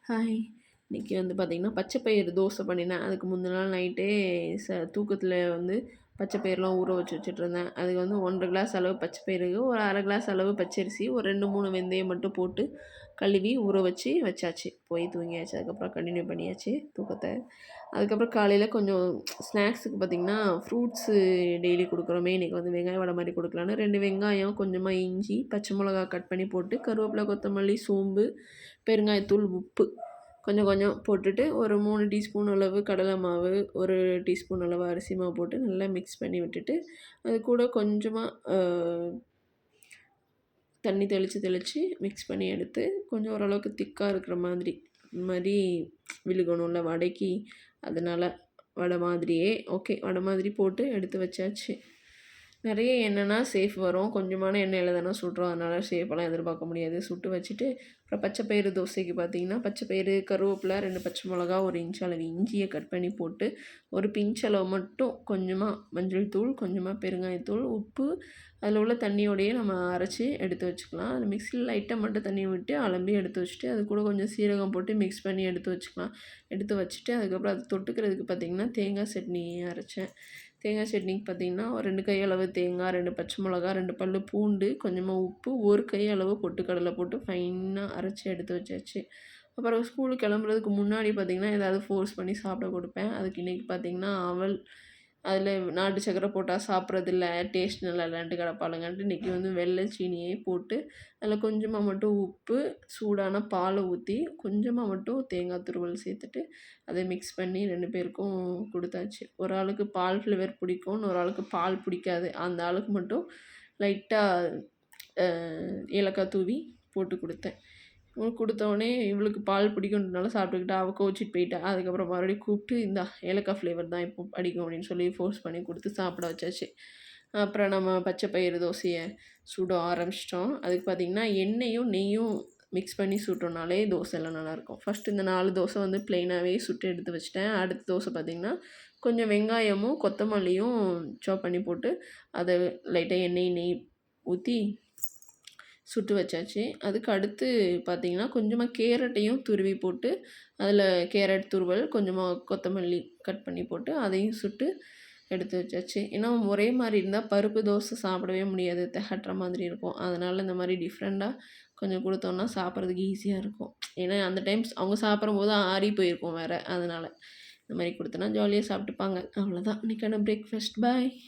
Hi. இன்னைக்கு வந்து பார்த்தீங்கன்னா, பச்சை பயிறு தோசை பண்ணினேன். அதுக்கு முந்தின நாள் நைட்டே தூக்கத்தில வந்து பச்சை பயிறுலாம் ஊற வச்சு வச்சுட்டுருந்தேன். அதுக்கு வந்து 1 1/2 கிளாஸ் அளவு பச்சை பயிறுக்கு, ஒரு 1/2 கிளாஸ் அளவு பச்சரிசி, ஒரு 2, 3 வெந்தயம் மட்டும் போட்டு கழுவி ஊற வச்சு வச்சாச்சு. போய் தூங்கியாச்சு. அதுக்கப்புறம் கன்டின்யூ பண்ணியாச்சு தூக்கத்த. அதுக்கப்புறம் காலையில கொஞ்சம் ஸ்நாக்ஸுக்கு பார்த்தீங்கன்னா, ஃப்ரூட்ஸு டெய்லி குடுக்குறோமே, இன்றைக்கி வந்து வெங்காய வடை மாரி குடுக்கலான்னு 2 வெங்காயம், கொஞ்சமாக இஞ்சி, பச்சை மிளகா கட் பண்ணி போட்டு, கருவேப்பிலை, கொத்தமல்லி, சோம்பு, பெருங்காயத்தூள், உப்பு கொஞ்சம் கொஞ்சம் போட்டுட்டு, ஒரு 3 டீஸ்பூன் அளவு கடலை மாவு, 1 டீஸ்பூன் அளவு அரிசி மாவு போட்டு நல்லா மிக்ஸ் பண்ணி விட்டுட்டு, அது கூட கொஞ்சமாக தண்ணி தெளித்து மிக்ஸ் பண்ணி எடுத்து, கொஞ்சம் ஓரளவுக்கு திக்கா இருக்கிற மாதிரி விழுகணும்ல வடைக்கு, அதனால வடை மாதிரியே ஓகே வடை மாதிரி போட்டு எடுத்து வச்சாச்சு. நிறைய எண்ணெய்னா சேஃப் வரும். கொஞ்சமான எண்ணெயில தானே சுடுறோம். அதனால் சேஃபெல்லாம் எதிர்பார்க்க முடியாது. சுட்டு வச்சுட்டு, அப்புறம் பச்சை பயிறு தோசைக்கு பார்த்தீங்கன்னா, பச்சை பயிறு, கருவேப்பிலை, 2 பச்சை மிளகா, 1 இன்ச் அளவு இஞ்சியை கட் பண்ணி போட்டு, ஒரு பிஞ்ச் அளவு மட்டும் கொஞ்சமாக மஞ்சள் தூள், கொஞ்சமாக பெருங்காயத்தூள், உப்பு, அதில் உள்ள தண்ணியோடையே நம்ம அரைச்சி எடுத்து வச்சுக்கலாம். அது மிக்ஸியில் லைட்டாக மட்டும் தண்ணி விட்டு அலம்பி எடுத்து வச்சுட்டு, அது கூட கொஞ்சம் சீரகம் போட்டு மிக்ஸ் பண்ணி எடுத்து வச்சுக்கலாம். எடுத்து வச்சுட்டு, அதுக்கப்புறம் அது தொட்டுக்கிறதுக்கு பார்த்திங்கன்னா, தேங்காய் சட்னி அரைச்சேன். தேங்காய் சட்னிக்கு பார்த்திங்கன்னா, ஒரு 2 கை அளவு தேங்காய், 2 பச்சை மிளகா, 2 பல்லு பூண்டு, கொஞ்சமாக உப்பு, 1 கை அளவு பொட்டுக்கடலை போட்டு ஃபைனாக அரைச்சி எடுத்து வச்சாச்சு. அப்புறம் ஸ்கூலுக்கு கிளம்புறதுக்கு முன்னாடி பார்த்திங்கன்னா, ஏதாவது ஃபோர்ஸ் பண்ணி சாப்பிட கொடுப்பேன். அதுக்கு இன்றைக்கி பார்த்திங்கன்னா, அவல் அதில் நாட்டு சர்க்கரை போட்டால் சாப்பிட்றதில்ல, டேஸ்ட் நல்லா இல்லைன்ட்டு கிடப்பாளுங்கன்ட்டு இன்றைக்கி வந்து வெள்ளை சீனியே போட்டு, அதில் கொஞ்சமாக மட்டும் உப்பு, சூடான பாலை ஊற்றி, கொஞ்சமாக மட்டும் தேங்காய் துருவல் சேர்த்துட்டு, அதை மிக்ஸ் பண்ணி 2 பேருக்கும் கொடுத்தாச்சு. ஒரு ஆளுக்கு பால் ஃப்ளேவர் பிடிக்கும், இன்னொரு ஆளுக்கு பால் பிடிக்காது. அந்த ஆளுக்கு மட்டும் லைட்டாக ஏலக்காய் தூவி போட்டு கொடுத்தேன். கொடுத்தோடனே இவளுக்கு பால் பிடிக்குன்றனால சாப்பிட்டுக்கிட்டா, அவள் கோச்சிட்டு போயிட்டா. அதுக்கப்புறம் மறுபடியும் கூப்பிட்டு, இந்தா ஏலக்காய் ஃப்ளேவர் தான் இப்போ அடிக்கும் அப்படின்னு சொல்லி ஃபோர்ஸ் பண்ணி கொடுத்து சாப்பிட வச்சாச்சு. அப்புறம் நம்ம பச்சை பயிறு தோசையை சுட ஆரம்பிச்சிட்டோம். அதுக்கு பார்த்திங்கன்னா, எண்ணெயும் நெய்யும் மிக்ஸ் பண்ணி சுட்டோம்னாலே தோசைலாம் நல்லாயிருக்கும். ஃபஸ்ட்டு இந்த 4 தோசை வந்து ப்ளெயினாகவே சுட்டு எடுத்து வச்சுட்டேன். அடுத்த தோசை பார்த்திங்கன்னா, கொஞ்சம் வெங்காயமும் கொத்தமல்லியும் சாப் பண்ணி போட்டு, அதை லைட்டாக எண்ணெய் நெய் ஊற்றி சுட்டு வச்சாச்சு. அதுக்கு அடுத்து பார்த்திங்கன்னா, கொஞ்சமாக கேரட்டையும் துருவி போட்டு, அதில் கேரட் துருவல், கொஞ்சமாக கொத்தமல்லி கட் பண்ணி போட்டு, அதையும் சுட்டு எடுத்து வச்சாச்சு. ஏன்னா ஒரே மாதிரி இருந்தால் பருப்பு தோசை சாப்பிடவே முடியாது, திகட்டுற மாதிரி இருக்கும். அதனால் இந்த மாதிரி டிஃப்ரெண்ட்டாக கொஞ்சம் கொடுத்தோன்னா சாப்பிட்றதுக்கு ஈஸியாக இருக்கும். ஏன்னா அந்த டைம்ஸ் அவங்க சாப்பிடும்போது ஆறி போயிருக்கும் வேறு. அதனால் இந்த மாதிரி கொடுத்தோன்னா ஜாலியாக சாப்பிட்டுப்பாங்க. அவ்வளோதான் இன்றைக்கான பிரேக்ஃபாஸ்ட். பாய்.